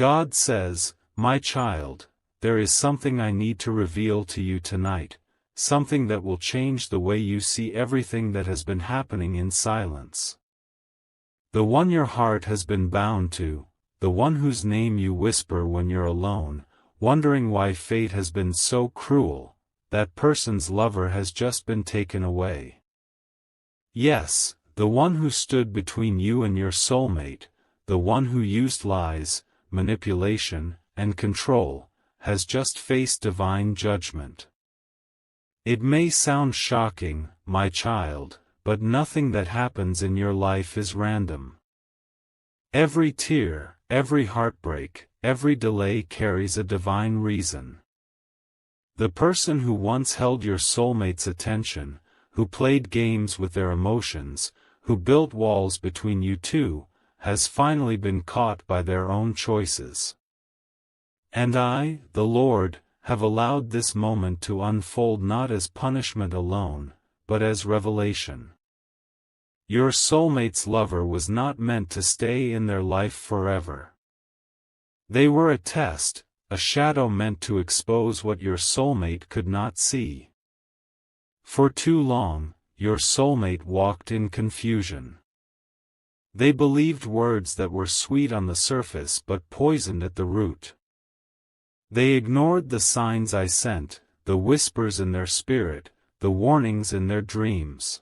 God says, "My child, there is something I need to reveal to you tonight, something that will change the way you see everything that has been happening in silence. The one your heart has been bound to, the one whose name you whisper when you're alone, wondering why fate has been so cruel, that person's lover has just been taken away. Yes, the one who stood between you and your soulmate, the one who used lies, manipulation, and control, has just faced divine judgment. It may sound shocking, my child, but nothing that happens in your life is random. Every tear, every heartbreak, every delay carries a divine reason. The person who once held your soulmate's attention, who played games with their emotions, who built walls between you two, has finally been caught by their own choices. And I, the Lord, have allowed this moment to unfold not as punishment alone, but as revelation. Your soulmate's lover was not meant to stay in their life forever. They were a test, a shadow meant to expose what your soulmate could not see. For too long, your soulmate walked in confusion. They believed words that were sweet on the surface but poisoned at the root. They ignored the signs I sent, the whispers in their spirit, the warnings in their dreams.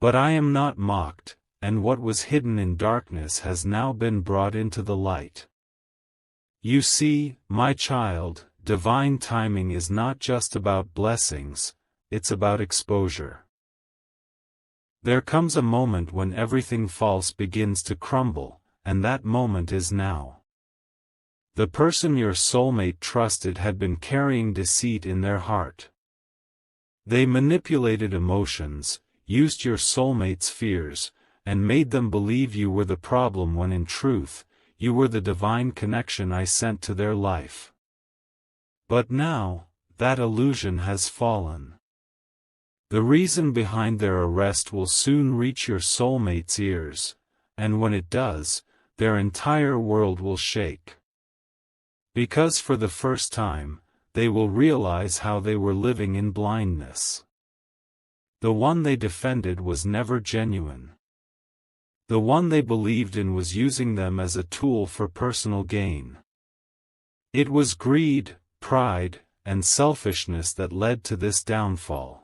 But I am not mocked, and what was hidden in darkness has now been brought into the light. You see, my child, divine timing is not just about blessings, it's about exposure. There comes a moment when everything false begins to crumble, and that moment is now. The person your soulmate trusted had been carrying deceit in their heart. They manipulated emotions, used your soulmate's fears, and made them believe you were the problem when in truth, you were the divine connection I sent to their life. But now, that illusion has fallen. The reason behind their arrest will soon reach your soulmate's ears, and when it does, their entire world will shake. Because for the first time, they will realize how they were living in blindness. The one they defended was never genuine. The one they believed in was using them as a tool for personal gain. It was greed, pride, and selfishness that led to this downfall.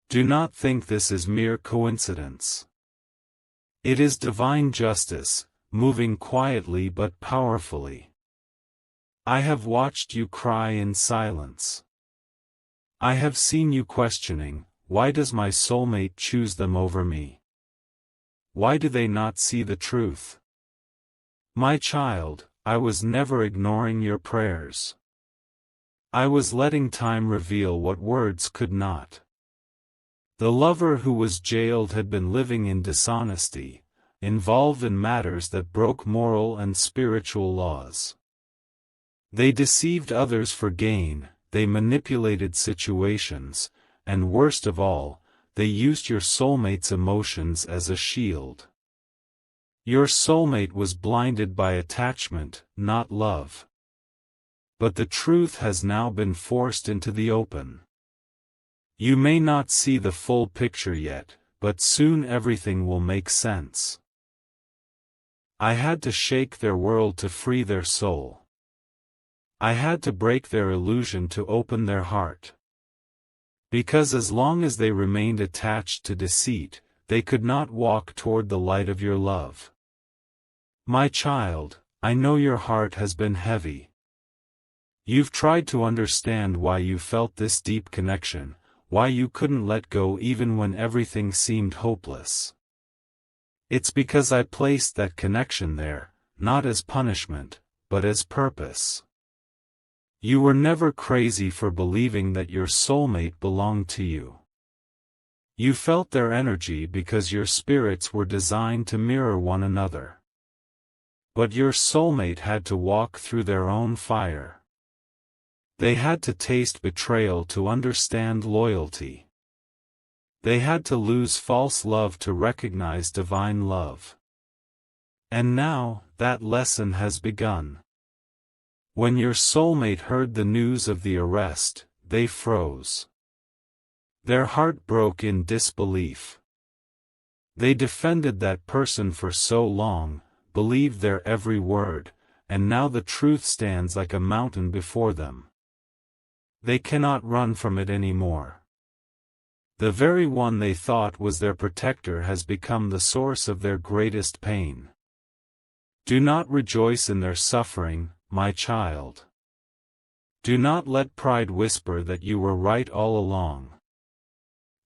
Do not think this is mere coincidence. It is divine justice, moving quietly but powerfully. I have watched you cry in silence. I have seen you questioning, why does my soulmate choose them over me? Why do they not see the truth? My child, I was never ignoring your prayers. I was letting time reveal what words could not. The lover who was jailed had been living in dishonesty, involved in matters that broke moral and spiritual laws. They deceived others for gain, they manipulated situations, and worst of all, they used your soulmate's emotions as a shield. Your soulmate was blinded by attachment, not love. But the truth has now been forced into the open. You may not see the full picture yet, but soon everything will make sense. I had to shake their world to free their soul. I had to break their illusion to open their heart. Because as long as they remained attached to deceit, they could not walk toward the light of your love. My child, I know your heart has been heavy. You've tried to understand why you felt this deep connection, why you couldn't let go even when everything seemed hopeless. It's because I placed that connection there, not as punishment, but as purpose. You were never crazy for believing that your soulmate belonged to you. You felt their energy because your spirits were designed to mirror one another. But your soulmate had to walk through their own fire. They had to taste betrayal to understand loyalty. They had to lose false love to recognize divine love. And now, that lesson has begun. When your soulmate heard the news of the arrest, they froze. Their heart broke in disbelief. They defended that person for so long, believed their every word, and now the truth stands like a mountain before them. They cannot run from it anymore. The very one they thought was their protector has become the source of their greatest pain. Do not rejoice in their suffering, my child. Do not let pride whisper that you were right all along.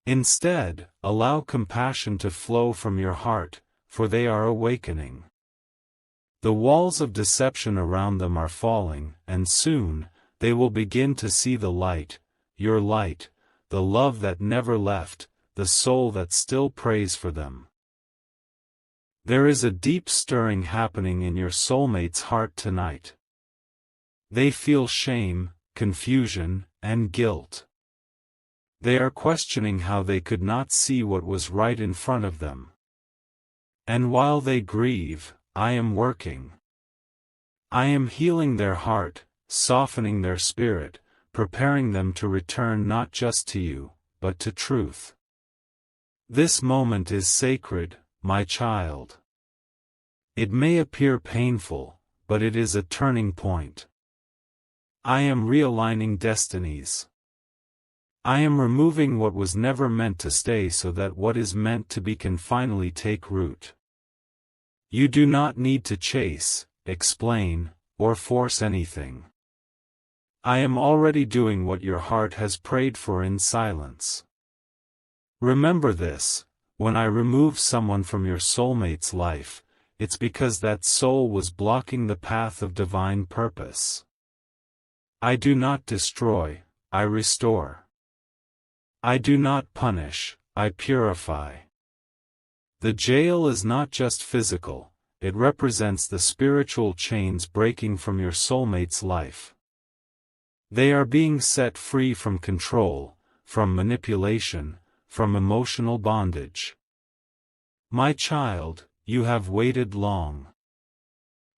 Instead, allow compassion to flow from your heart, for they are awakening. The walls of deception around them are falling, and soon, they will begin to see the light, your light, the love that never left, the soul that still prays for them. There is a deep stirring happening in your soulmate's heart tonight. They feel shame, confusion, and guilt. They are questioning how they could not see what was right in front of them. And while they grieve, I am working. I am healing their heart, softening their spirit, preparing them to return not just to you, but to truth. This moment is sacred, my child. It may appear painful, but it is a turning point. I am realigning destinies. I am removing what was never meant to stay so that what is meant to be can finally take root. You do not need to chase, explain, or force anything. I am already doing what your heart has prayed for in silence. Remember this, when I remove someone from your soulmate's life, it's because that soul was blocking the path of divine purpose. I do not destroy, I restore. I do not punish, I purify. The jail is not just physical, it represents the spiritual chains breaking from your soulmate's life. They are being set free from control, from manipulation, from emotional bondage. My child, you have waited long.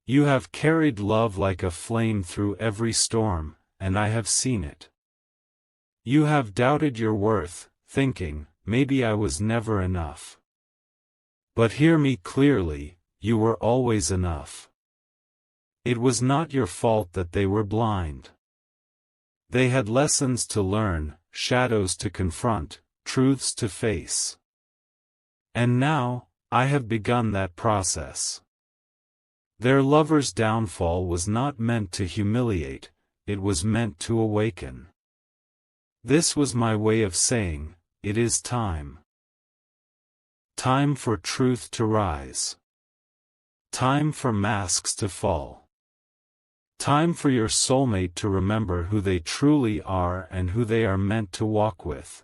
You have carried love like a flame through every storm, and I have seen it. You have doubted your worth, thinking, maybe I was never enough. But hear me clearly, you were always enough. It was not your fault that they were blind. They had lessons to learn, shadows to confront, truths to face. And now, I have begun that process. Their lover's downfall was not meant to humiliate, it was meant to awaken. This was my way of saying, it is time. Time for truth to rise. Time for masks to fall. Time for your soulmate to remember who they truly are and who they are meant to walk with.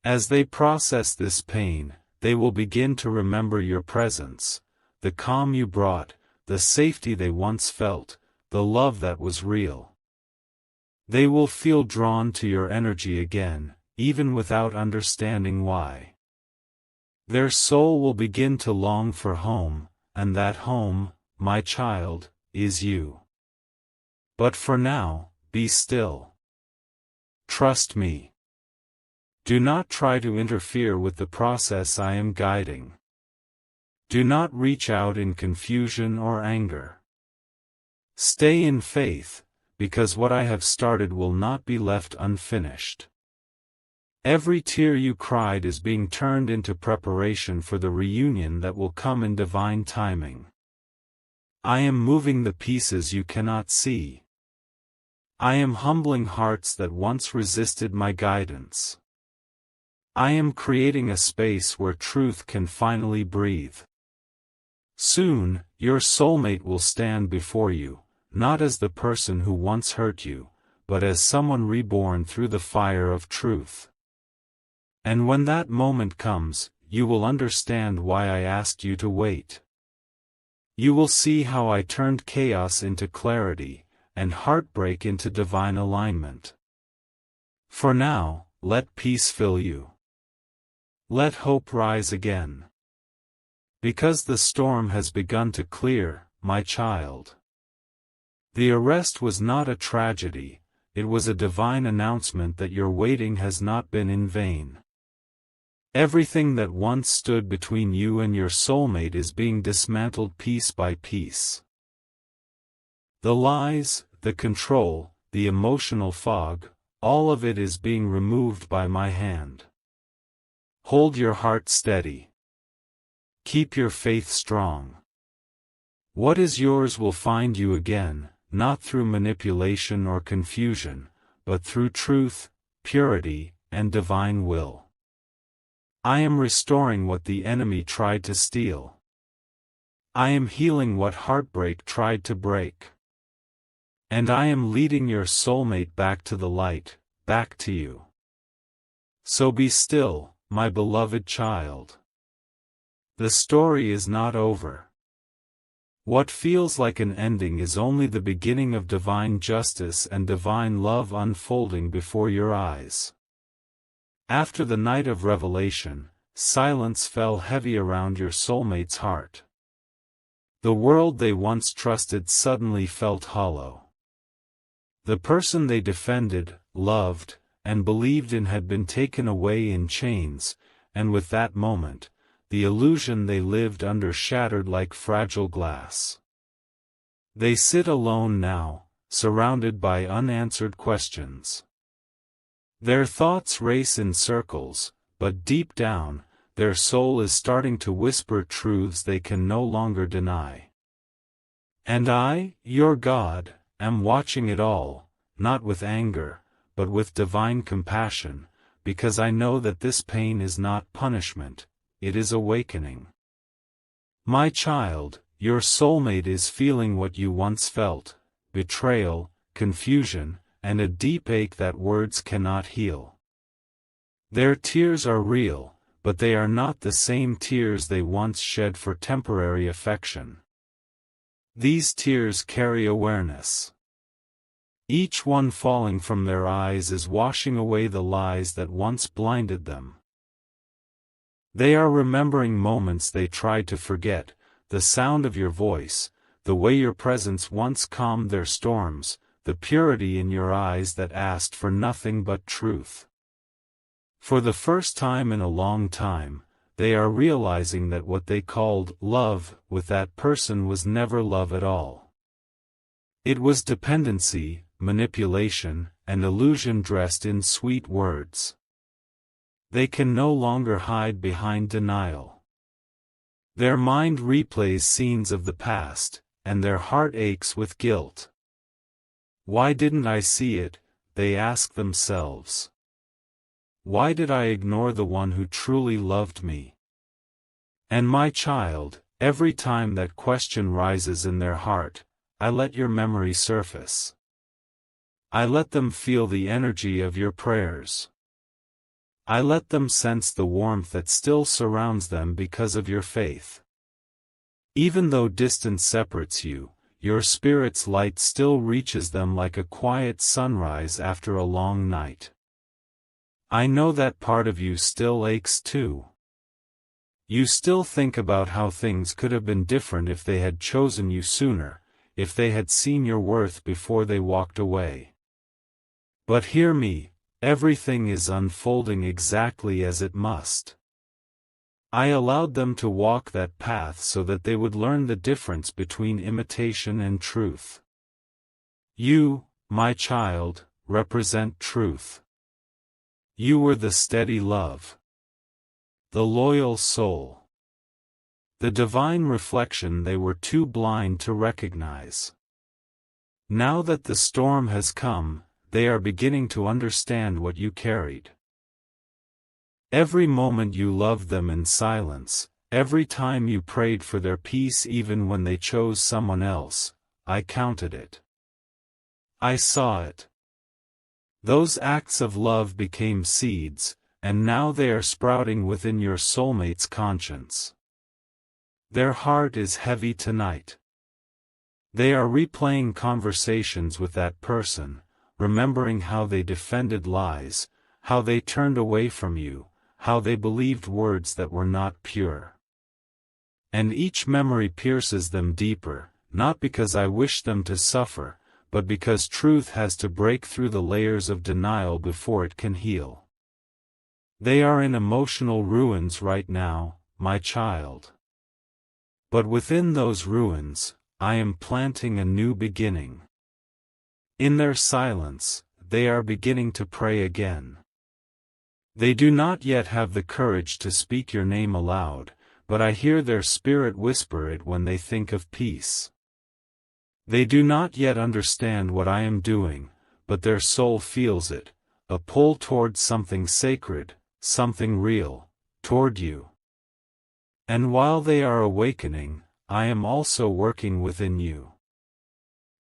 As they process this pain, they will begin to remember your presence, the calm you brought, the safety they once felt, the love that was real. They will feel drawn to your energy again, even without understanding why. Their soul will begin to long for home, and that home, my child, is you. But for now, be still. Trust me. Do not try to interfere with the process I am guiding. Do not reach out in confusion or anger. Stay in faith, because what I have started will not be left unfinished. Every tear you cried is being turned into preparation for the reunion that will come in divine timing. I am moving the pieces you cannot see. I am humbling hearts that once resisted my guidance. I am creating a space where truth can finally breathe. Soon, your soulmate will stand before you, not as the person who once hurt you, but as someone reborn through the fire of truth. And when that moment comes, you will understand why I asked you to wait. You will see how I turned chaos into clarity, and heartbreak into divine alignment. For now, let peace fill you. Let hope rise again. Because the storm has begun to clear, my child. The arrest was not a tragedy, it was a divine announcement that your waiting has not been in vain. Everything that once stood between you and your soulmate is being dismantled piece by piece. The lies, the control, the emotional fog, all of it is being removed by my hand. Hold your heart steady. Keep your faith strong. What is yours will find you again, not through manipulation or confusion, but through truth, purity, and divine will. I am restoring what the enemy tried to steal. I am healing what heartbreak tried to break. And I am leading your soulmate back to the light, back to you. So be still, my beloved child. The story is not over. What feels like an ending is only the beginning of divine justice and divine love unfolding before your eyes. After the night of revelation, silence fell heavy around your soulmate's heart. The world they once trusted suddenly felt hollow. The person they defended, loved, and believed in had been taken away in chains, and with that moment, the illusion they lived under shattered like fragile glass. They sit alone now, surrounded by unanswered questions. Their thoughts race in circles, but deep down, their soul is starting to whisper truths they can no longer deny. And I, your God, am watching it all, not with anger, but with divine compassion, because I know that this pain is not punishment, it is awakening. My child, your soulmate is feeling what you once felt: betrayal, confusion, and a deep ache that words cannot heal. Their tears are real, but they are not the same tears they once shed for temporary affection. These tears carry awareness. Each one falling from their eyes is washing away the lies that once blinded them. They are remembering moments they tried to forget, the sound of your voice, the way your presence once calmed their storms, the purity in your eyes that asked for nothing but truth. For the first time in a long time, they are realizing that what they called love with that person was never love at all. It was dependency, manipulation, and illusion dressed in sweet words. They can no longer hide behind denial. Their mind replays scenes of the past, and their heart aches with guilt. Why didn't I see it, they ask themselves. Why did I ignore the one who truly loved me? And my child, every time that question rises in their heart, I let your memory surface. I let them feel the energy of your prayers. I let them sense the warmth that still surrounds them because of your faith. Even though distance separates you, your spirit's light still reaches them like a quiet sunrise after a long night. I know that part of you still aches too. You still think about how things could have been different if they had chosen you sooner, if they had seen your worth before they walked away. But hear me, everything is unfolding exactly as it must. I allowed them to walk that path so that they would learn the difference between imitation and truth. You, my child, represent truth. You were the steady love, the loyal soul, the divine reflection they were too blind to recognize. Now that the storm has come, they are beginning to understand what you carried. Every moment you loved them in silence, every time you prayed for their peace even when they chose someone else, I counted it. I saw it. Those acts of love became seeds, and now they are sprouting within your soulmate's conscience. Their heart is heavy tonight. They are replaying conversations with that person, remembering how they defended lies, how they turned away from you, how they believed words that were not pure. And each memory pierces them deeper, not because I wish them to suffer, but because truth has to break through the layers of denial before it can heal. They are in emotional ruins right now, my child. But within those ruins, I am planting a new beginning. In their silence, they are beginning to pray again. They do not yet have the courage to speak your name aloud, but I hear their spirit whisper it when they think of peace. They do not yet understand what I am doing, but their soul feels it, a pull toward something sacred, something real, toward you. And while they are awakening, I am also working within you.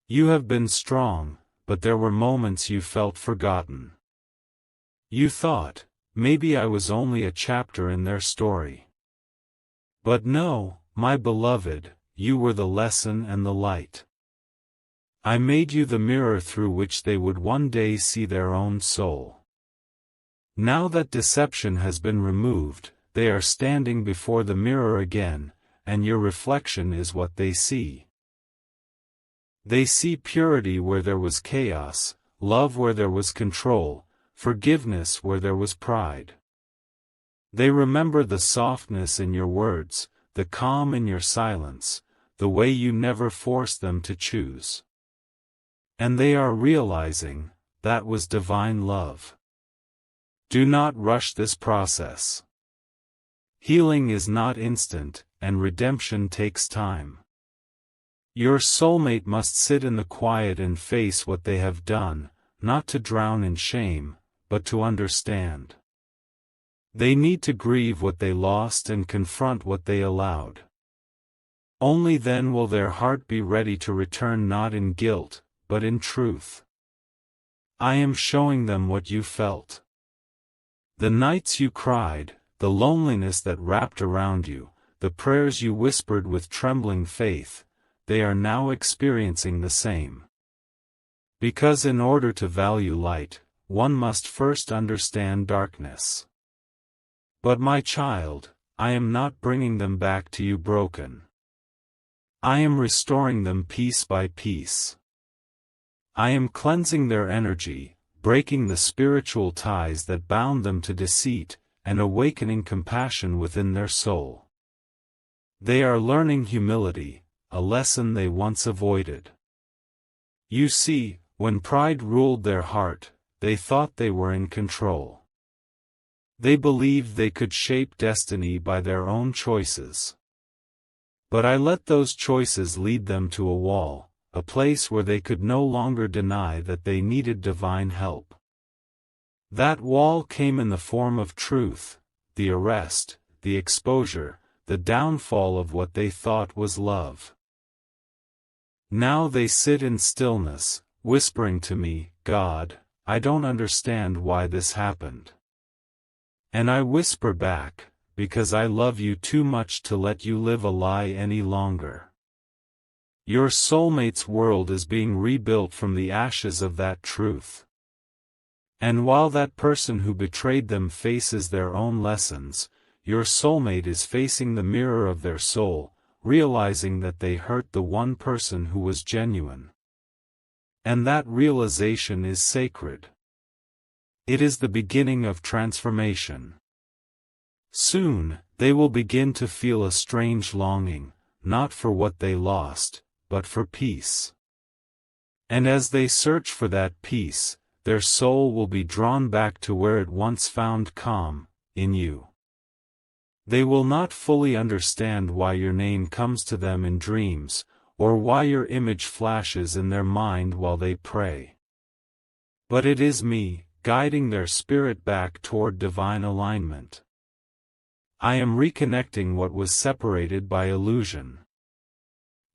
You have been strong, but there were moments you felt forgotten. You thought, maybe I was only a chapter in their story. But no, my beloved, you were the lesson and the light. I made you the mirror through which they would one day see their own soul. Now that deception has been removed, they are standing before the mirror again, and your reflection is what they see. They see purity where there was chaos, love where there was control, forgiveness where there was pride. They remember the softness in your words, the calm in your silence, the way you never forced them to choose. And they are realizing, that was divine love. Do not rush this process. Healing is not instant, and redemption takes time. Your soulmate must sit in the quiet and face what they have done, not to drown in shame, but to understand. They need to grieve what they lost and confront what they allowed. Only then will their heart be ready to return not in guilt, but in truth. I am showing them what you felt. The nights you cried, the loneliness that wrapped around you, the prayers you whispered with trembling faith, they are now experiencing the same. Because in order to value light, one must first understand darkness. But my child, I am not bringing them back to you broken. I am restoring them piece by piece. I am cleansing their energy, breaking the spiritual ties that bound them to deceit, and awakening compassion within their soul. They are learning humility, a lesson they once avoided. You see, when pride ruled their heart, they thought they were in control. They believed they could shape destiny by their own choices. But I let those choices lead them to a wall, a place where they could no longer deny that they needed divine help. That wall came in the form of truth, the arrest, the exposure, the downfall of what they thought was love. Now they sit in stillness, whispering to me, God, I don't understand why this happened. And I whisper back, because I love you too much to let you live a lie any longer. Your soulmate's world is being rebuilt from the ashes of that truth. And while that person who betrayed them faces their own lessons, your soulmate is facing the mirror of their soul, realizing that they hurt the one person who was genuine. And that realization is sacred. It is the beginning of transformation. Soon, they will begin to feel a strange longing, not for what they lost, but for peace. And as they search for that peace, their soul will be drawn back to where it once found calm, in you. They will not fully understand why your name comes to them in dreams, or why your image flashes in their mind while they pray. But it is me, guiding their spirit back toward divine alignment. I am reconnecting what was separated by illusion.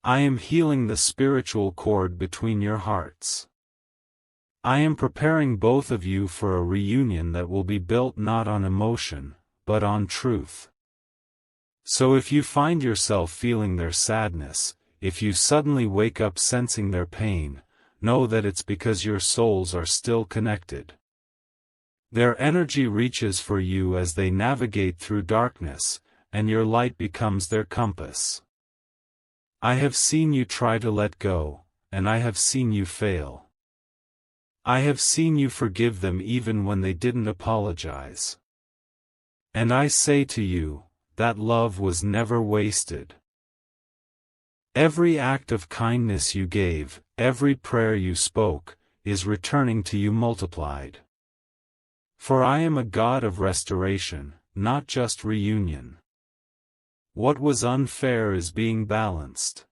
I am healing the spiritual cord between your hearts. I am preparing both of you for a reunion that will be built not on emotion, but on truth. So if you find yourself feeling their sadness, if you suddenly wake up sensing their pain, know that it's because your souls are still connected. Their energy reaches for you as they navigate through darkness, and your light becomes their compass. I have seen you try to let go, and I have seen you fail. I have seen you forgive them even when they didn't apologize. And I say to you, that love was never wasted. Every act of kindness you gave, every prayer you spoke, is returning to you multiplied. For I am a God of restoration, not just reunion. What was unfair is being balanced.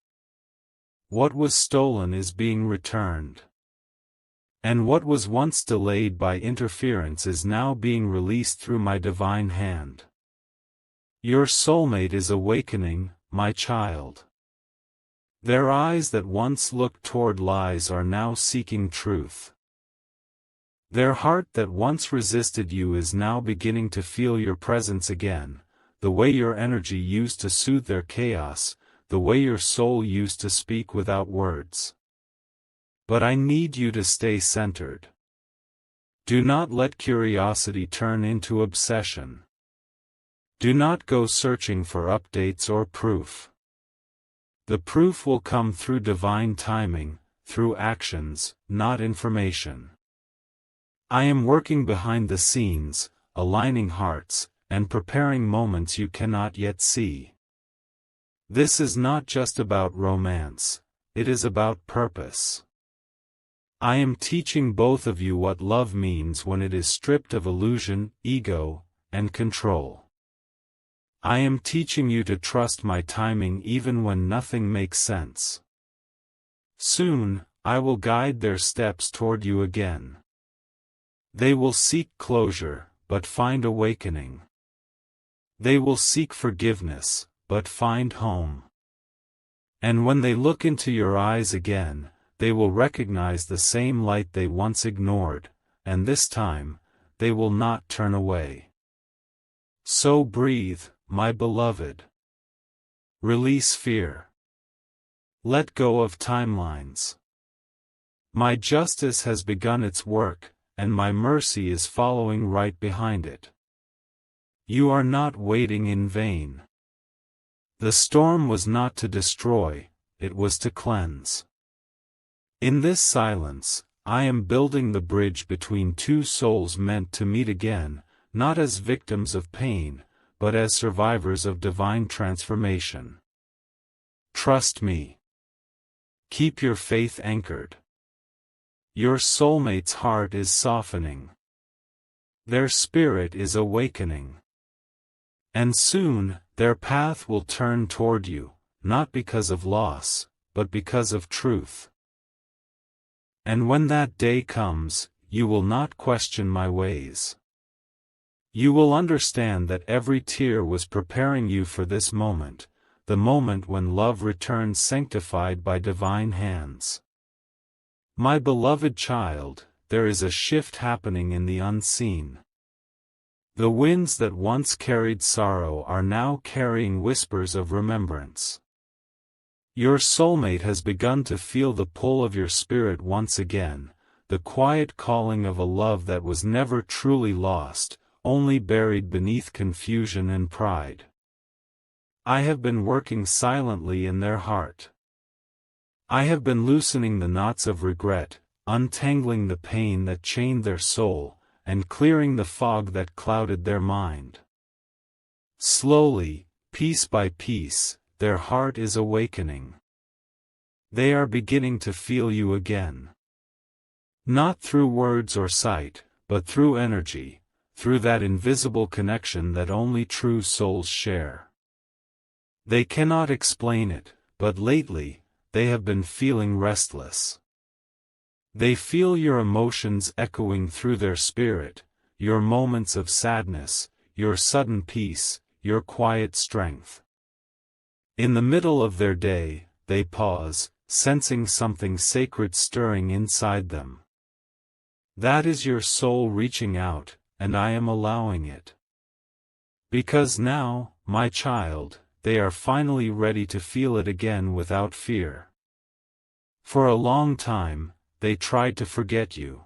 What was stolen is being returned. And what was once delayed by interference is now being released through my divine hand. Your soulmate is awakening, my child. Their eyes that once looked toward lies are now seeking truth. Their heart that once resisted you is now beginning to feel your presence again, the way your energy used to soothe their chaos, the way your soul used to speak without words. But I need you to stay centered. Do not let curiosity turn into obsession. Do not go searching for updates or proof. The proof will come through divine timing, through actions, not information. I am working behind the scenes, aligning hearts, and preparing moments you cannot yet see. This is not just about romance, it is about purpose. I am teaching both of you what love means when it is stripped of illusion, ego, and control. I am teaching you to trust my timing even when nothing makes sense. Soon, I will guide their steps toward you again. They will seek closure, but find awakening. They will seek forgiveness, but find home. And when they look into your eyes again, they will recognize the same light they once ignored, and this time, they will not turn away. So breathe, my beloved. Release fear. Let go of timelines. My justice has begun its work, and my mercy is following right behind it. You are not waiting in vain. The storm was not to destroy, it was to cleanse. In this silence, I am building the bridge between two souls meant to meet again, not as victims of pain, but as survivors of divine transformation. Trust me. Keep your faith anchored. Your soulmate's heart is softening. Their spirit is awakening. And soon, their path will turn toward you, not because of loss, but because of truth. And when that day comes, you will not question my ways. You will understand that every tear was preparing you for this moment, the moment when love returns sanctified by divine hands. My beloved child, there is a shift happening in the unseen. The winds that once carried sorrow are now carrying whispers of remembrance. Your soulmate has begun to feel the pull of your spirit once again, the quiet calling of a love that was never truly lost, only buried beneath confusion and pride. I have been working silently in their heart. I have been loosening the knots of regret, untangling the pain that chained their soul, and clearing the fog that clouded their mind. Slowly, piece by piece, their heart is awakening. They are beginning to feel you again. Not through words or sight, but through energy, through that invisible connection that only true souls share. They cannot explain it, but lately, they have been feeling restless. They feel your emotions echoing through their spirit, your moments of sadness, your sudden peace, your quiet strength. In the middle of their day, they pause, sensing something sacred stirring inside them. That is your soul reaching out, and I am allowing it. Because now, my child, they are finally ready to feel it again without fear. For a long time, they tried to forget you.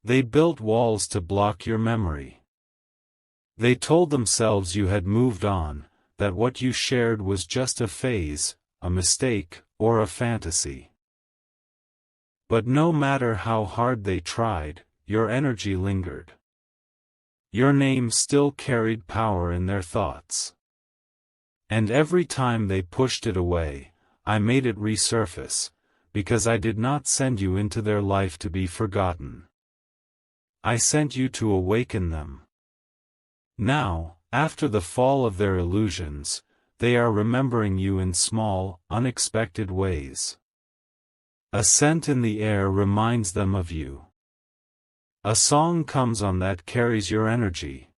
They built walls to block your memory. They told themselves you had moved on, that what you shared was just a phase, a mistake, or a fantasy. But no matter how hard they tried, your energy lingered. Your name still carried power in their thoughts. And every time they pushed it away, I made it resurface, because I did not send you into their life to be forgotten. I sent you to awaken them. Now, after the fall of their illusions, they are remembering you in small, unexpected ways. A scent in the air reminds them of you. A song comes on that carries your energy.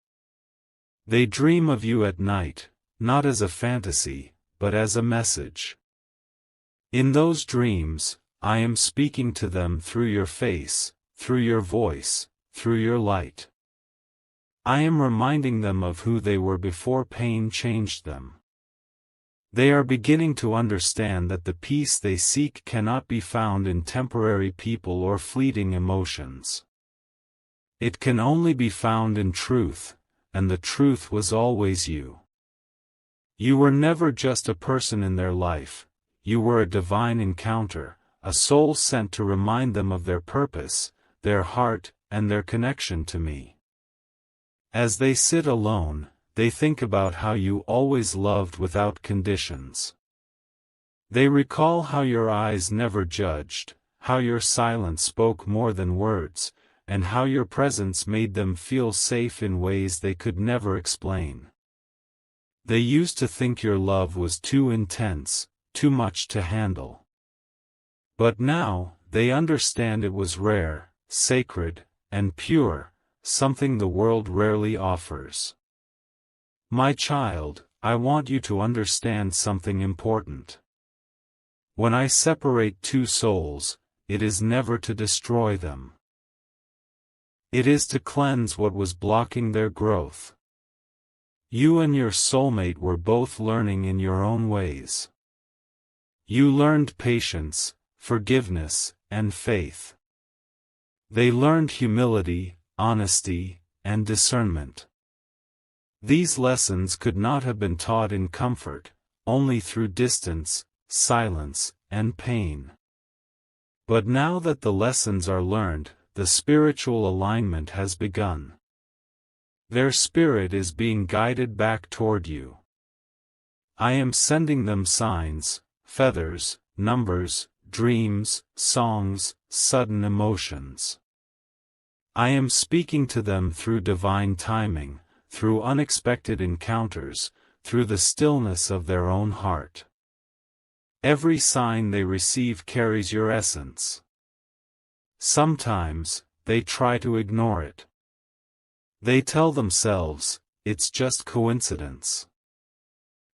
They dream of you at night, not as a fantasy, but as a message. In those dreams, I am speaking to them through your face, through your voice, through your light. I am reminding them of who they were before pain changed them. They are beginning to understand that the peace they seek cannot be found in temporary people or fleeting emotions. It can only be found in truth, and the truth was always you. You were never just a person in their life, you were a divine encounter, a soul sent to remind them of their purpose, their heart, and their connection to me. As they sit alone, they think about how you always loved without conditions. They recall how your eyes never judged, how your silence spoke more than words, and how your presence made them feel safe in ways they could never explain. They used to think your love was too intense, too much to handle. But now, they understand it was rare, sacred, and pure, something the world rarely offers. My child, I want you to understand something important. When I separate two souls, it is never to destroy them. It is to cleanse what was blocking their growth. You and your soulmate were both learning in your own ways. You learned patience, forgiveness, and faith. They learned humility, honesty, and discernment. These lessons could not have been taught in comfort, only through distance, silence, and pain. But now that the lessons are learned, the spiritual alignment has begun. Their spirit is being guided back toward you. I am sending them signs, feathers, numbers, dreams, songs, sudden emotions. I am speaking to them through divine timing, through unexpected encounters, through the stillness of their own heart. Every sign they receive carries your essence. Sometimes, they try to ignore it. They tell themselves, it's just coincidence.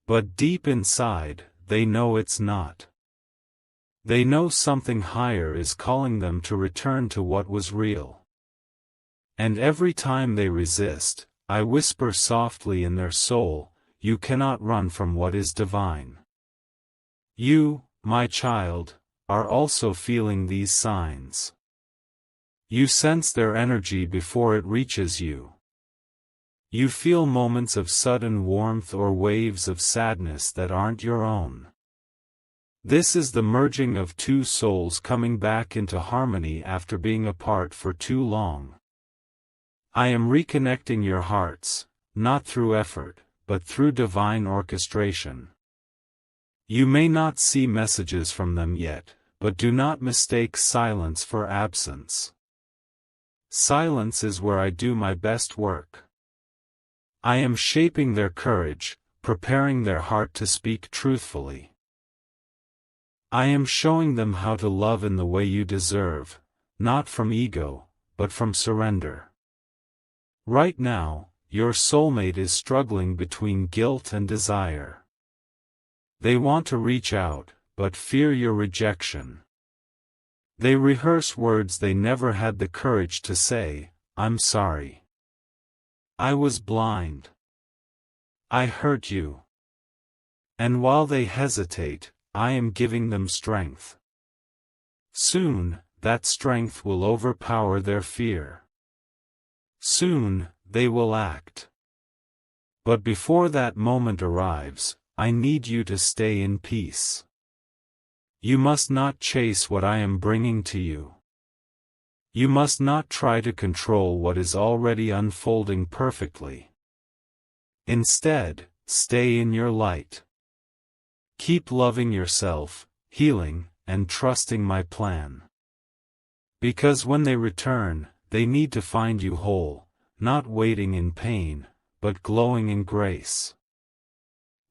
But deep inside, they know it's not. They know something higher is calling them to return to what was real. And every time they resist, I whisper softly in their soul, you cannot run from what is divine. You, my child, are also feeling these signs. You sense their energy before it reaches you. You feel moments of sudden warmth or waves of sadness that aren't your own. This is the merging of two souls coming back into harmony after being apart for too long. I am reconnecting your hearts, not through effort, but through divine orchestration. You may not see messages from them yet, but do not mistake silence for absence. Silence is where I do my best work. I am shaping their courage, preparing their heart to speak truthfully. I am showing them how to love in the way you deserve, not from ego, but from surrender. Right now, your soulmate is struggling between guilt and desire. They want to reach out, but fear your rejection. They rehearse words they never had the courage to say, I'm sorry. I was blind. I hurt you. And while they hesitate, I am giving them strength. Soon, that strength will overpower their fear. Soon, they will act. But before that moment arrives, I need you to stay in peace. You must not chase what I am bringing to you. You must not try to control what is already unfolding perfectly. Instead, stay in your light. Keep loving yourself, healing, and trusting my plan. Because when they return, they need to find you whole, not waiting in pain, but glowing in grace.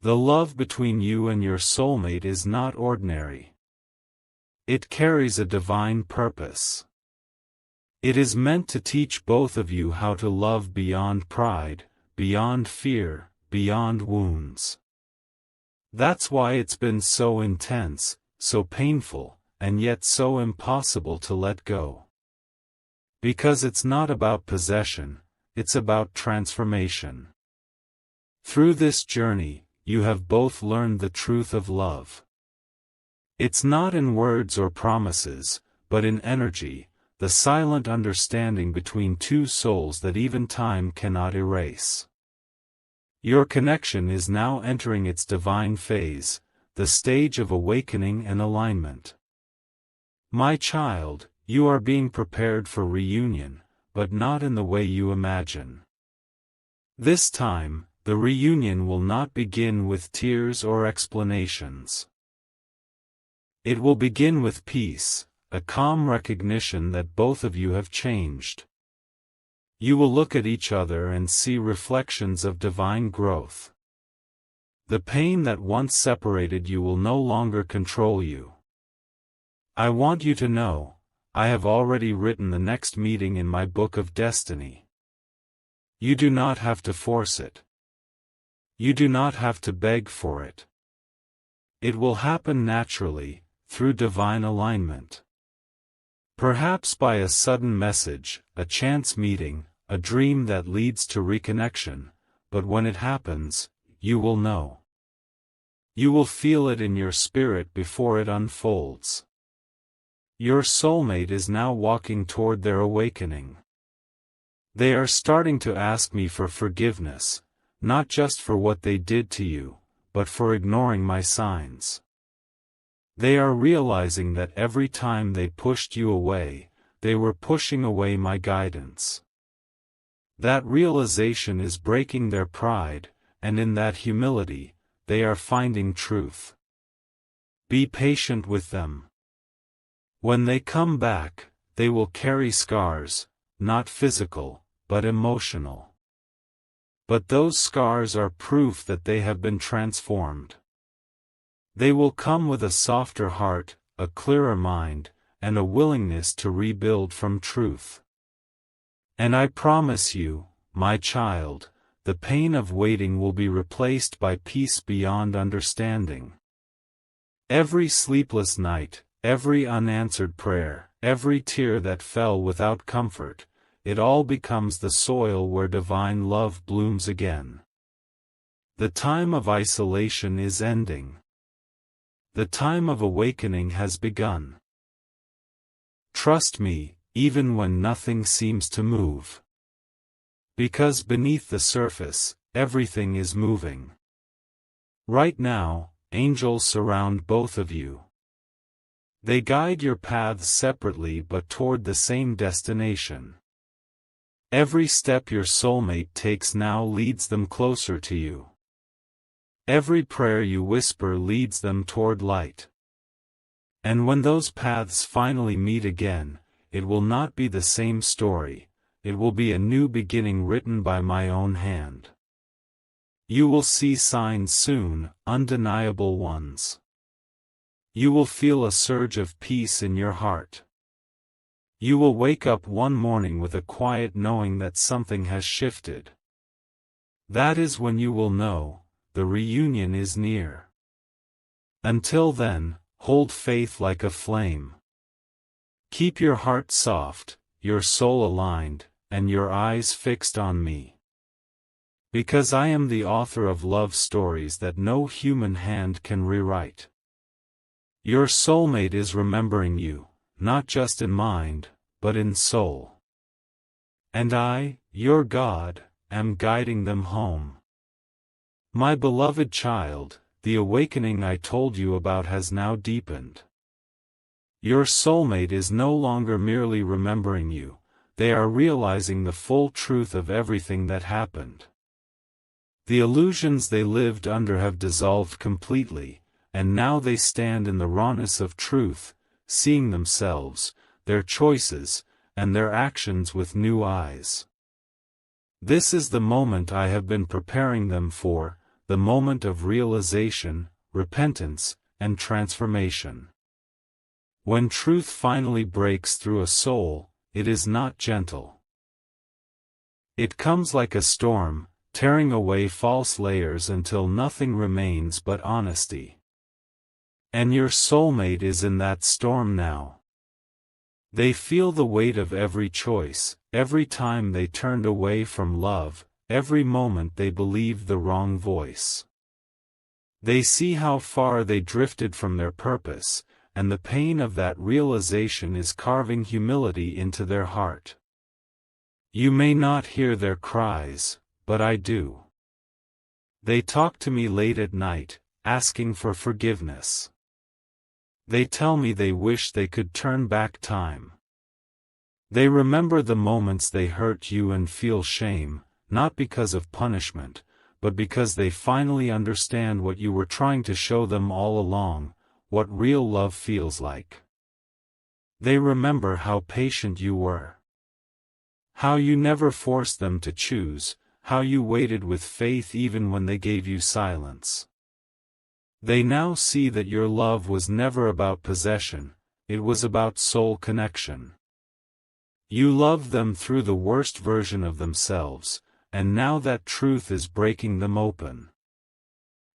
The love between you and your soulmate is not ordinary. It carries a divine purpose. It is meant to teach both of you how to love beyond pride, beyond fear, beyond wounds. That's why it's been so intense, so painful, and yet so impossible to let go. Because it's not about possession, it's about transformation. Through this journey, you have both learned the truth of love. It's not in words or promises, but in energy, the silent understanding between two souls that even time cannot erase. Your connection is now entering its divine phase, the stage of awakening and alignment. My child, you are being prepared for reunion, but not in the way you imagine. This time, the reunion will not begin with tears or explanations. It will begin with peace, a calm recognition that both of you have changed. You will look at each other and see reflections of divine growth. The pain that once separated you will no longer control you. I want you to know, I have already written the next meeting in my book of destiny. You do not have to force it. You do not have to beg for it. It will happen naturally, through divine alignment. Perhaps by a sudden message, a chance meeting, a dream that leads to reconnection, but when it happens, you will know. You will feel it in your spirit before it unfolds. Your soulmate is now walking toward their awakening. They are starting to ask me for forgiveness, not just for what they did to you, but for ignoring my signs. They are realizing that every time they pushed you away, they were pushing away my guidance. That realization is breaking their pride, and in that humility, they are finding truth. Be patient with them. When they come back, they will carry scars, not physical, but emotional. But those scars are proof that they have been transformed. They will come with a softer heart, a clearer mind, and a willingness to rebuild from truth. And I promise you, my child, the pain of waiting will be replaced by peace beyond understanding. Every sleepless night, every unanswered prayer, every tear that fell without comfort, it all becomes the soil where divine love blooms again. The time of isolation is ending. The time of awakening has begun. Trust me, even when nothing seems to move. Because beneath the surface, everything is moving. Right now, angels surround both of you. They guide your paths separately but toward the same destination. Every step your soulmate takes now leads them closer to you. Every prayer you whisper leads them toward light. And when those paths finally meet again, it will not be the same story, it will be a new beginning written by my own hand. You will see signs soon, undeniable ones. You will feel a surge of peace in your heart. You will wake up one morning with a quiet knowing that something has shifted. That is when you will know, the reunion is near. Until then, hold faith like a flame. Keep your heart soft, your soul aligned, and your eyes fixed on me. Because I am the author of love stories that no human hand can rewrite. Your soulmate is remembering you, not just in mind, but in soul. And I, your God, am guiding them home. My beloved child, the awakening I told you about has now deepened. Your soulmate is no longer merely remembering you, they are realizing the full truth of everything that happened. The illusions they lived under have dissolved completely, and now they stand in the rawness of truth, seeing themselves, their choices, and their actions with new eyes. This is the moment I have been preparing them for, the moment of realization, repentance, and transformation. When truth finally breaks through a soul, it is not gentle. It comes like a storm, tearing away false layers until nothing remains but honesty. And your soulmate is in that storm now. They feel the weight of every choice, every time they turned away from love, every moment they believed the wrong voice. They see how far they drifted from their purpose, and the pain of that realization is carving humility into their heart. You may not hear their cries, but I do. They talk to me late at night, asking for forgiveness. They tell me they wish they could turn back time. They remember the moments they hurt you and feel shame, not because of punishment, but because they finally understand what you were trying to show them all along, what real love feels like. They remember how patient you were. How you never forced them to choose, how you waited with faith even when they gave you silence. They now see that your love was never about possession, it was about soul connection. You loved them through the worst version of themselves, and now that truth is breaking them open.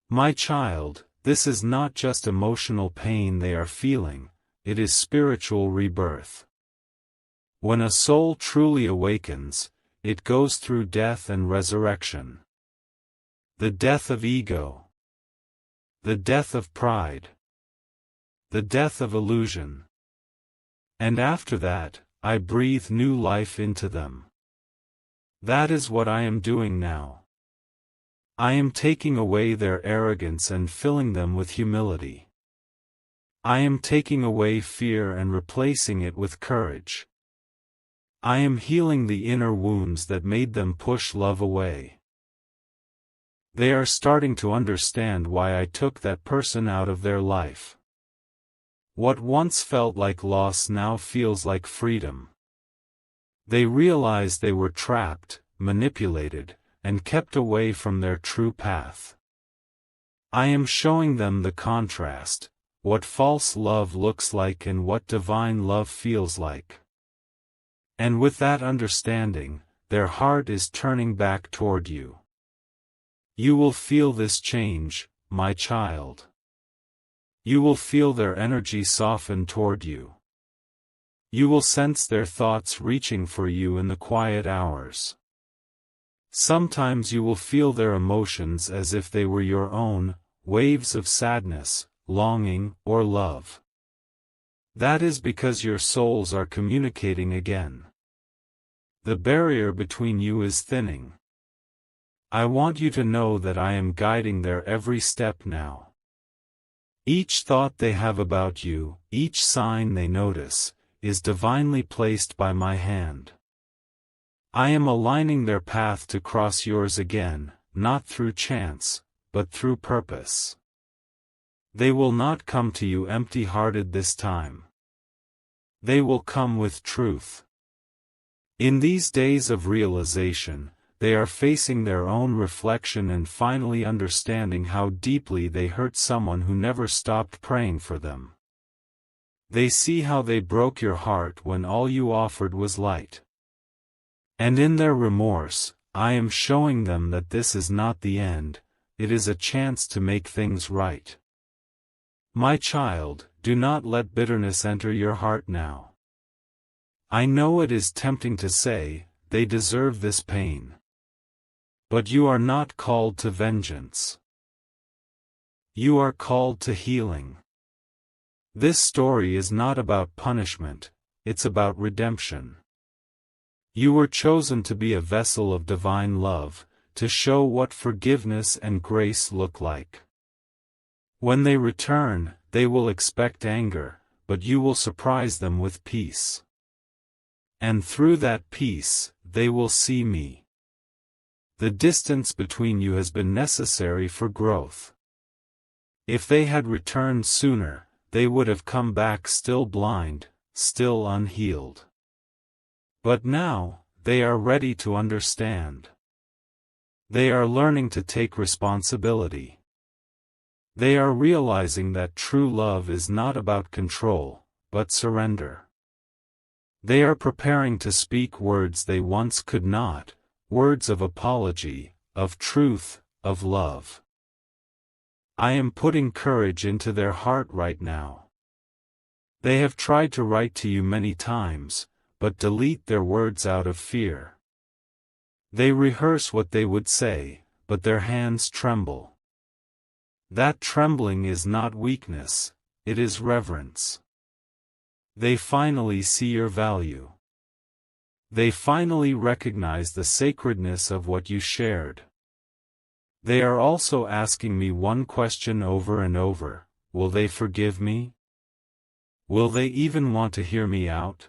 My child, this is not just emotional pain they are feeling, it is spiritual rebirth. When a soul truly awakens, it goes through death and resurrection. The death of ego. The death of pride. The death of illusion. And after that, I breathe new life into them. That is what I am doing now. I am taking away their arrogance and filling them with humility. I am taking away fear and replacing it with courage. I am healing the inner wounds that made them push love away. They are starting to understand why I took that person out of their life. What once felt like loss now feels like freedom. They realize they were trapped, manipulated, and kept away from their true path. I am showing them the contrast, what false love looks like and what divine love feels like. And with that understanding, their heart is turning back toward you. You will feel this change, my child. You will feel their energy soften toward you. You will sense their thoughts reaching for you in the quiet hours. Sometimes you will feel their emotions as if they were your own, waves of sadness, longing, or love. That is because your souls are communicating again. The barrier between you is thinning. I want you to know that I am guiding their every step now. Each thought they have about you, each sign they notice, is divinely placed by my hand. I am aligning their path to cross yours again, not through chance, but through purpose. They will not come to you empty-hearted this time. They will come with truth. In these days of realization, they are facing their own reflection and finally understanding how deeply they hurt someone who never stopped praying for them. They see how they broke your heart when all you offered was light. And in their remorse, I am showing them that this is not the end, it is a chance to make things right. My child, do not let bitterness enter your heart now. I know it is tempting to say, they deserve this pain. But you are not called to vengeance. You are called to healing. This story is not about punishment, it's about redemption. You were chosen to be a vessel of divine love, to show what forgiveness and grace look like. When they return, they will expect anger, but you will surprise them with peace. And through that peace, they will see me. The distance between you has been necessary for growth. If they had returned sooner, they would have come back still blind, still unhealed. But now, they are ready to understand. They are learning to take responsibility. They are realizing that true love is not about control, but surrender. They are preparing to speak words they once could not, words of apology, of truth, of love. I am putting courage into their heart right now. They have tried to write to you many times, but delete their words out of fear. They rehearse what they would say, but their hands tremble. That trembling is not weakness, it is reverence. They finally see your value. They finally recognize the sacredness of what you shared. They are also asking me one question over and over: will they forgive me? Will they even want to hear me out?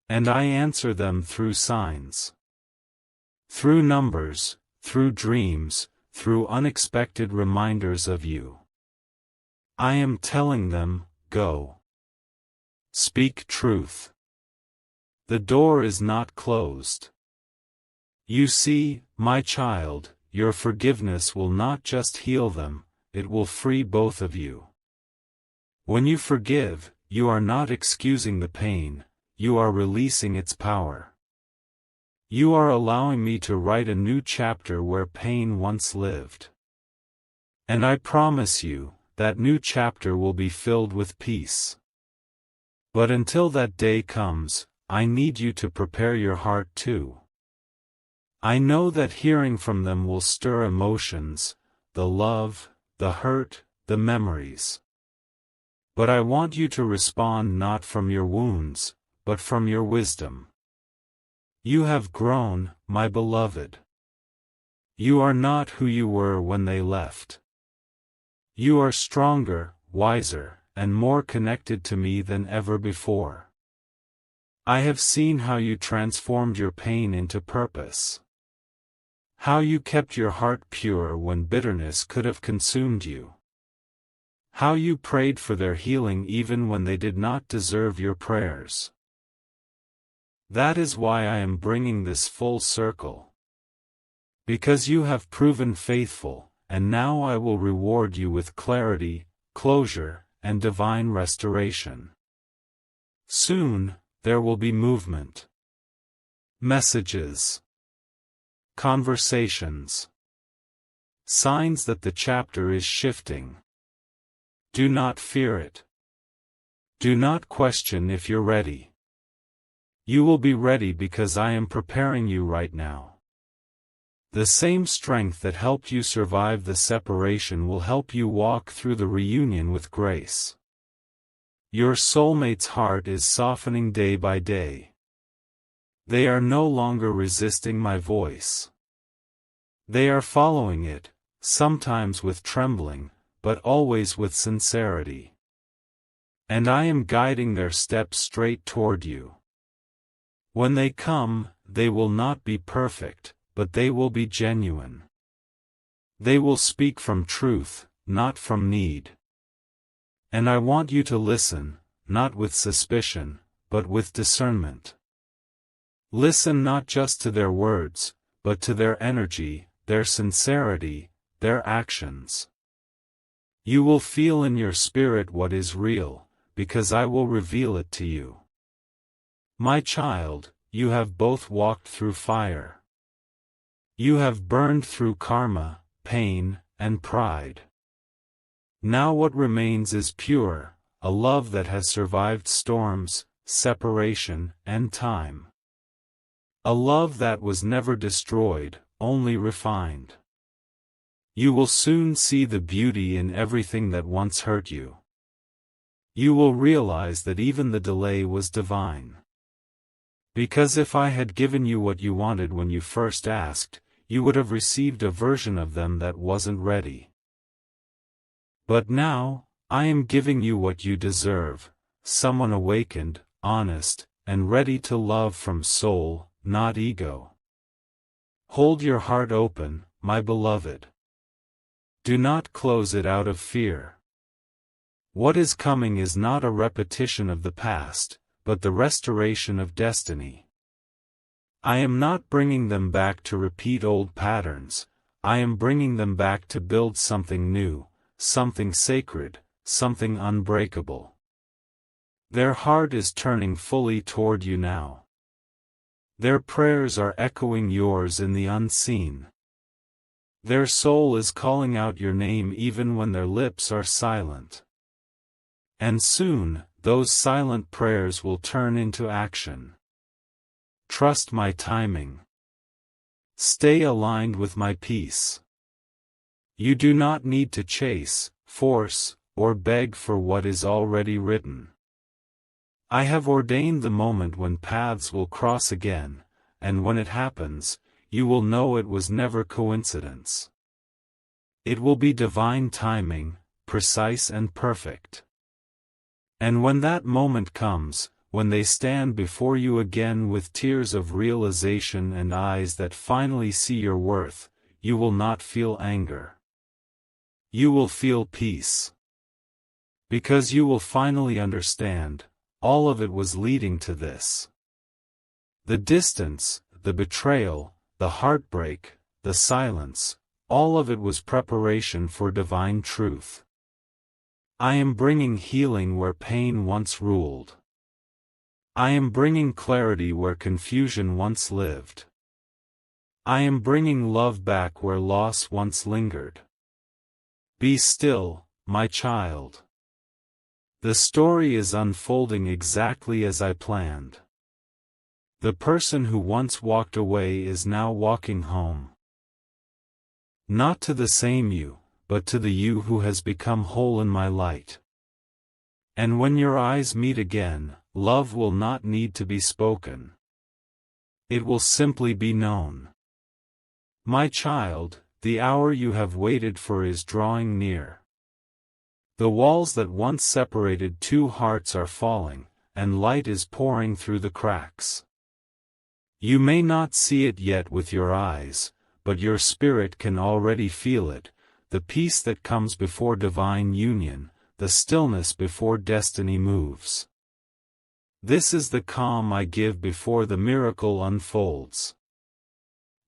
And I answer them through signs. Through numbers, through dreams, through unexpected reminders of you. I am telling them, go. Speak truth. The door is not closed. You see, my child, your forgiveness will not just heal them, it will free both of you. When you forgive, you are not excusing the pain, you are releasing its power. You are allowing me to write a new chapter where pain once lived. And I promise you, that new chapter will be filled with peace. But until that day comes, I need you to prepare your heart too. I know that hearing from them will stir emotions, the love, the hurt, the memories. But I want you to respond not from your wounds, but from your wisdom. You have grown, my beloved. You are not who you were when they left. You are stronger, wiser, and more connected to me than ever before. I have seen how you transformed your pain into purpose. How you kept your heart pure when bitterness could have consumed you. How you prayed for their healing even when they did not deserve your prayers. That is why I am bringing this full circle. Because you have proven faithful, and now I will reward you with clarity, closure, and divine restoration. Soon, there will be movement. Messages. Conversations. Signs that the chapter is shifting. Do not fear it. Do not question if you're ready. You will be ready because I am preparing you right now. The same strength that helped you survive the separation will help you walk through the reunion with grace. Your soulmate's heart is softening day by day. They are no longer resisting my voice. They are following it, sometimes with trembling, but always with sincerity. And I am guiding their steps straight toward you. When they come, they will not be perfect, but they will be genuine. They will speak from truth, not from need. And I want you to listen, not with suspicion, but with discernment. Listen not just to their words, but to their energy, their sincerity, their actions. You will feel in your spirit what is real, because I will reveal it to you. My child, you have both walked through fire. You have burned through karma, pain, and pride. Now what remains is pure, a love that has survived storms, separation, and time. A love that was never destroyed, only refined. You will soon see the beauty in everything that once hurt you. You will realize that even the delay was divine. Because if I had given you what you wanted when you first asked, you would have received a version of them that wasn't ready. But now, I am giving you what you deserve, someone awakened, honest, and ready to love from soul, not ego. Hold your heart open, my beloved. Do not close it out of fear. What is coming is not a repetition of the past, but the restoration of destiny. I am not bringing them back to repeat old patterns, I am bringing them back to build something new, something sacred, something unbreakable. Their heart is turning fully toward you now. Their prayers are echoing yours in the unseen. Their soul is calling out your name even when their lips are silent. And soon, those silent prayers will turn into action. Trust my timing. Stay aligned with my peace. You do not need to chase, force, or beg for what is already written. I have ordained the moment when paths will cross again, and when it happens, you will know it was never coincidence. It will be divine timing, precise and perfect. And when that moment comes, when they stand before you again with tears of realization and eyes that finally see your worth, you will not feel anger. You will feel peace. Because you will finally understand, all of it was leading to this. The distance, the betrayal, the heartbreak, the silence, all of it was preparation for divine truth. I am bringing healing where pain once ruled. I am bringing clarity where confusion once lived. I am bringing love back where loss once lingered. Be still, my child. The story is unfolding exactly as I planned. The person who once walked away is now walking home. Not to the same you, but to the you who has become whole in my light. And when your eyes meet again, love will not need to be spoken. It will simply be known. My child, the hour you have waited for is drawing near. The walls that once separated two hearts are falling, and light is pouring through the cracks. You may not see it yet with your eyes, but your spirit can already feel it, the peace that comes before divine union, the stillness before destiny moves. This is the calm I give before the miracle unfolds.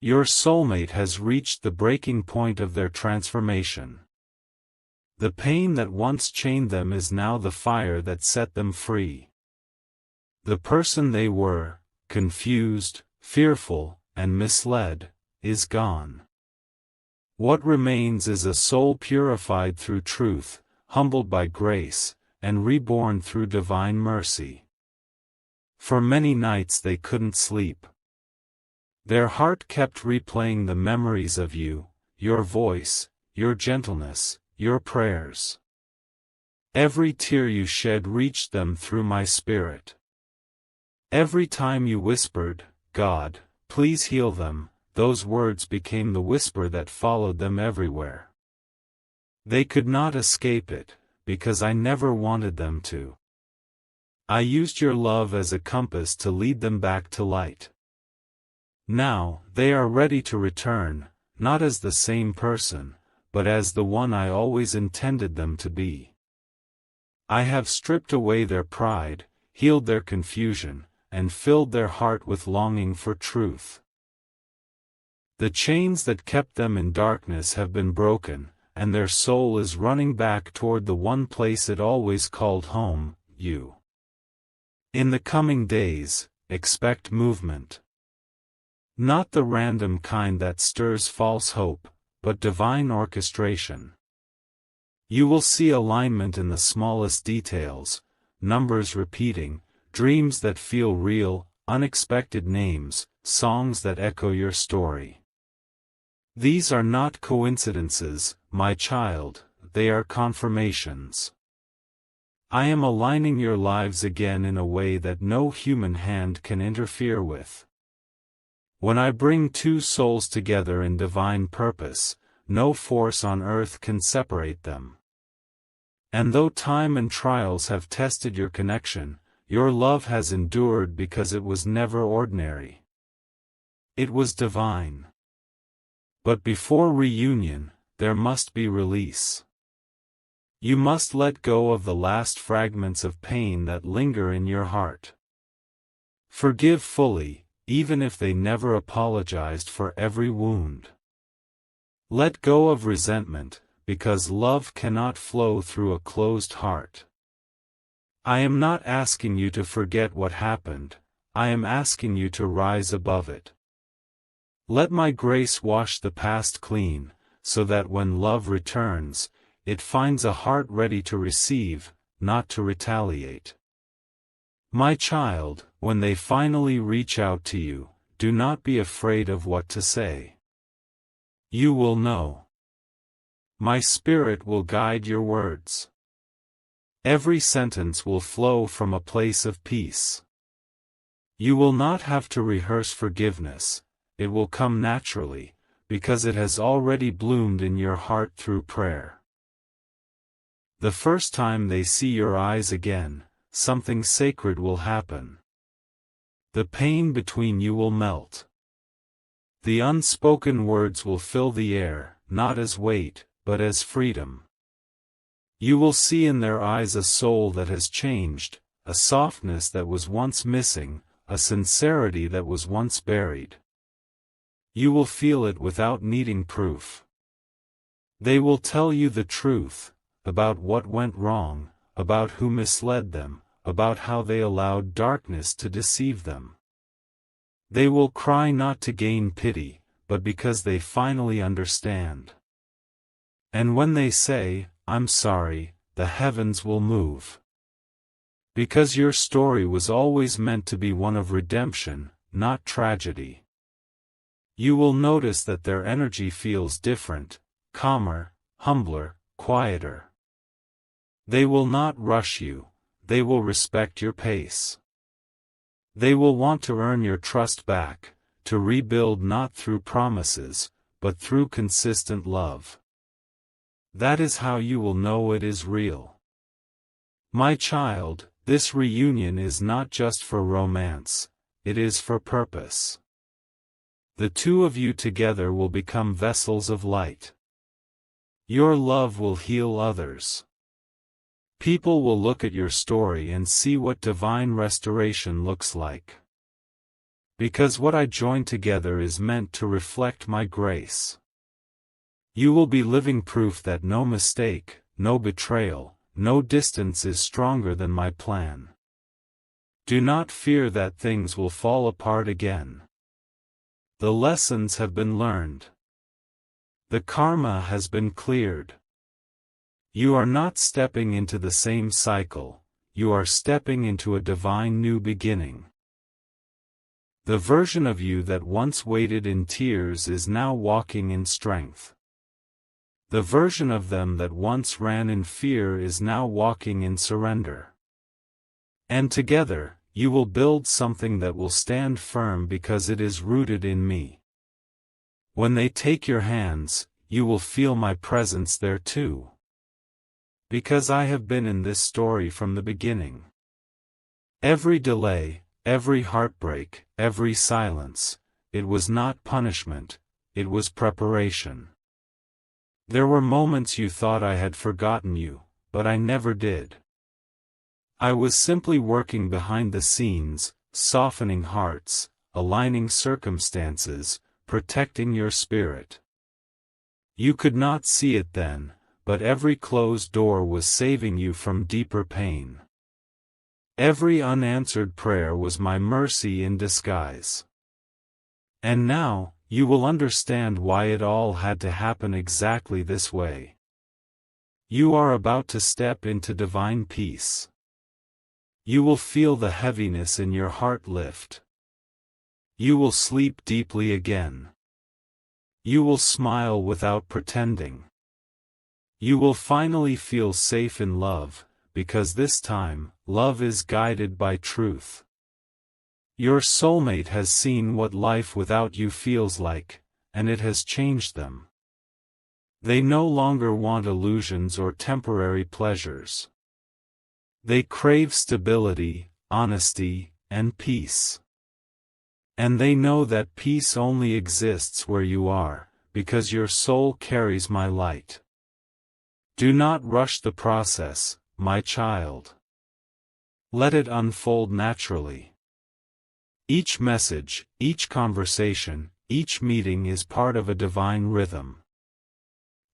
Your soulmate has reached the breaking point of their transformation. The pain that once chained them is now the fire that set them free. The person they were, confused, fearful, and misled, is gone. What remains is a soul purified through truth, humbled by grace, and reborn through divine mercy. For many nights they couldn't sleep. Their heart kept replaying the memories of you, your voice, your gentleness, your prayers. Every tear you shed reached them through my spirit. Every time you whispered, God, please heal them, those words became the whisper that followed them everywhere. They could not escape it, because I never wanted them to. I used your love as a compass to lead them back to light. Now, they are ready to return, not as the same person, but as the one I always intended them to be. I have stripped away their pride, healed their confusion, and filled their heart with longing for truth. The chains that kept them in darkness have been broken, and their soul is running back toward the one place it always called home, you. In the coming days, expect movement. Not the random kind that stirs false hope, but divine orchestration. You will see alignment in the smallest details, numbers repeating, dreams that feel real, unexpected names, songs that echo your story. These are not coincidences, my child, they are confirmations. I am aligning your lives again in a way that no human hand can interfere with. When I bring two souls together in divine purpose, no force on earth can separate them. And though time and trials have tested your connection, your love has endured because it was never ordinary. It was divine. But before reunion, there must be release. You must let go of the last fragments of pain that linger in your heart. Forgive fully, even if they never apologized for every wound. Let go of resentment, because love cannot flow through a closed heart. I am not asking you to forget what happened, I am asking you to rise above it. Let my grace wash the past clean, so that when love returns, it finds a heart ready to receive, not to retaliate. My child, when they finally reach out to you, do not be afraid of what to say. You will know. My Spirit will guide your words. Every sentence will flow from a place of peace. You will not have to rehearse forgiveness, it will come naturally, because it has already bloomed in your heart through prayer. The first time they see your eyes again, something sacred will happen. The pain between you will melt. The unspoken words will fill the air, not as weight, but as freedom. You will see in their eyes a soul that has changed, a softness that was once missing, a sincerity that was once buried. You will feel it without needing proof. They will tell you the truth, about what went wrong, about who misled them, about how they allowed darkness to deceive them. They will cry not to gain pity, but because they finally understand. And when they say, "I'm sorry," the heavens will move. Because your story was always meant to be one of redemption, not tragedy. You will notice that their energy feels different, calmer, humbler, quieter. They will not rush you, they will respect your pace. They will want to earn your trust back, to rebuild not through promises, but through consistent love. That is how you will know it is real. My child, this reunion is not just for romance, it is for purpose. The two of you together will become vessels of light. Your love will heal others. People will look at your story and see what divine restoration looks like. Because what I joined together is meant to reflect my grace. You will be living proof that no mistake, no betrayal, no distance is stronger than my plan. Do not fear that things will fall apart again. The lessons have been learned. The karma has been cleared. You are not stepping into the same cycle, you are stepping into a divine new beginning. The version of you that once waited in tears is now walking in strength. The version of them that once ran in fear is now walking in surrender. And together, you will build something that will stand firm because it is rooted in me. When they take your hands, you will feel my presence there too. Because I have been in this story from the beginning. Every delay, every heartbreak, every silence, it was not punishment, it was preparation. There were moments you thought I had forgotten you, but I never did. I was simply working behind the scenes, softening hearts, aligning circumstances, protecting your spirit. You could not see it then, but every closed door was saving you from deeper pain. Every unanswered prayer was my mercy in disguise. And now, you will understand why it all had to happen exactly this way. You are about to step into divine peace. You will feel the heaviness in your heart lift. You will sleep deeply again. You will smile without pretending. You will finally feel safe in love, because this time, love is guided by truth. Your soulmate has seen what life without you feels like, and it has changed them. They no longer want illusions or temporary pleasures. They crave stability, honesty, and peace. And they know that peace only exists where you are, because your soul carries my light. Do not rush the process, my child. Let it unfold naturally. Each message, each conversation, each meeting is part of a divine rhythm.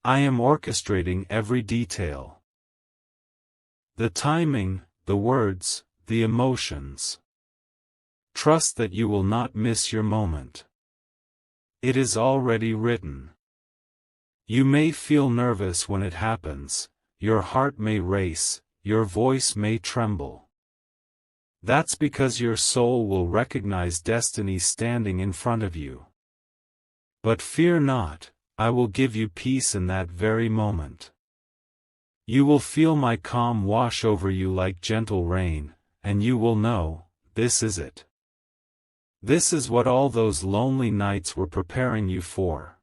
I am orchestrating every detail. The timing, the words, the emotions. Trust that you will not miss your moment. It is already written. You may feel nervous when it happens, your heart may race, your voice may tremble. That's because your soul will recognize destiny standing in front of you. But fear not, I will give you peace in that very moment. You will feel my calm wash over you like gentle rain, and you will know, this is it. This is what all those lonely nights were preparing you for.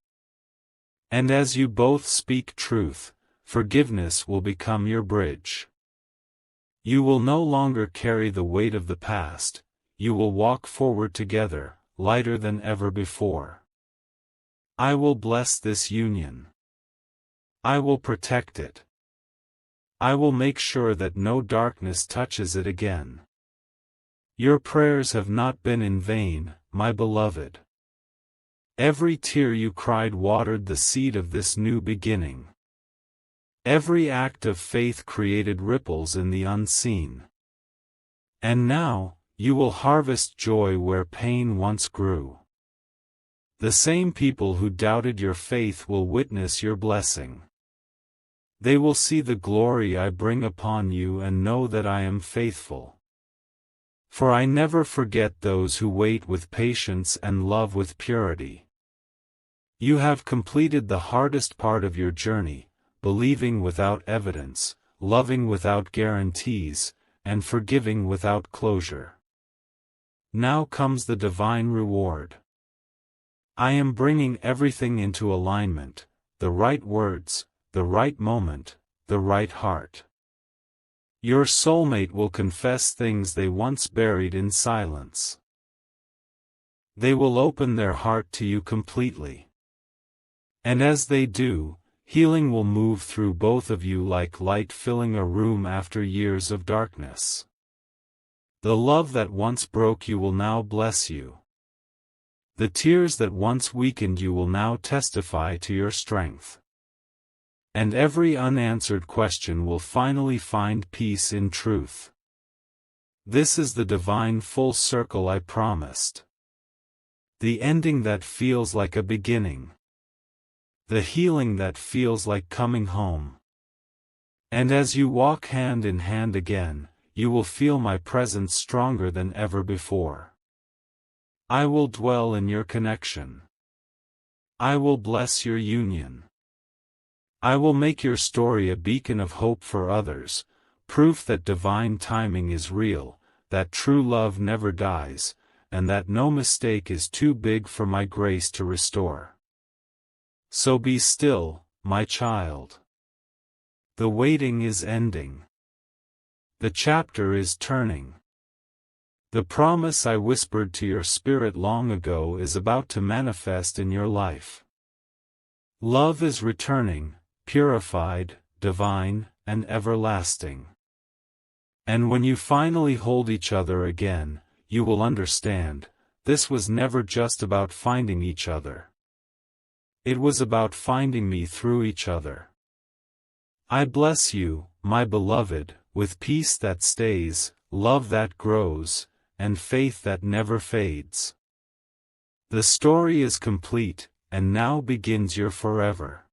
And as you both speak truth, forgiveness will become your bridge. You will no longer carry the weight of the past, you will walk forward together, lighter than ever before. I will bless this union. I will protect it. I will make sure that no darkness touches it again. Your prayers have not been in vain, my beloved. Every tear you cried watered the seed of this new beginning. Every act of faith created ripples in the unseen. And now, you will harvest joy where pain once grew. The same people who doubted your faith will witness your blessing. They will see the glory I bring upon you and know that I am faithful. For I never forget those who wait with patience and love with purity. You have completed the hardest part of your journey, believing without evidence, loving without guarantees, and forgiving without closure. Now comes the divine reward. I am bringing everything into alignment, the right words, the right moment, the right heart. Your soulmate will confess things they once buried in silence. They will open their heart to you completely. And as they do, healing will move through both of you like light filling a room after years of darkness. The love that once broke you will now bless you. The tears that once weakened you will now testify to your strength. And every unanswered question will finally find peace in truth. This is the divine full circle I promised. The ending that feels like a beginning. The healing that feels like coming home. And as you walk hand in hand again, you will feel my presence stronger than ever before. I will dwell in your connection. I will bless your union. I will make your story a beacon of hope for others, proof that divine timing is real, that true love never dies, and that no mistake is too big for my grace to restore. So be still, my child. The waiting is ending. The chapter is turning. The promise I whispered to your spirit long ago is about to manifest in your life. Love is returning, purified, divine, and everlasting. And when you finally hold each other again, you will understand, this was never just about finding each other. It was about finding me through each other. I bless you, my beloved, with peace that stays, love that grows, and faith that never fades. The story is complete, and now begins your forever.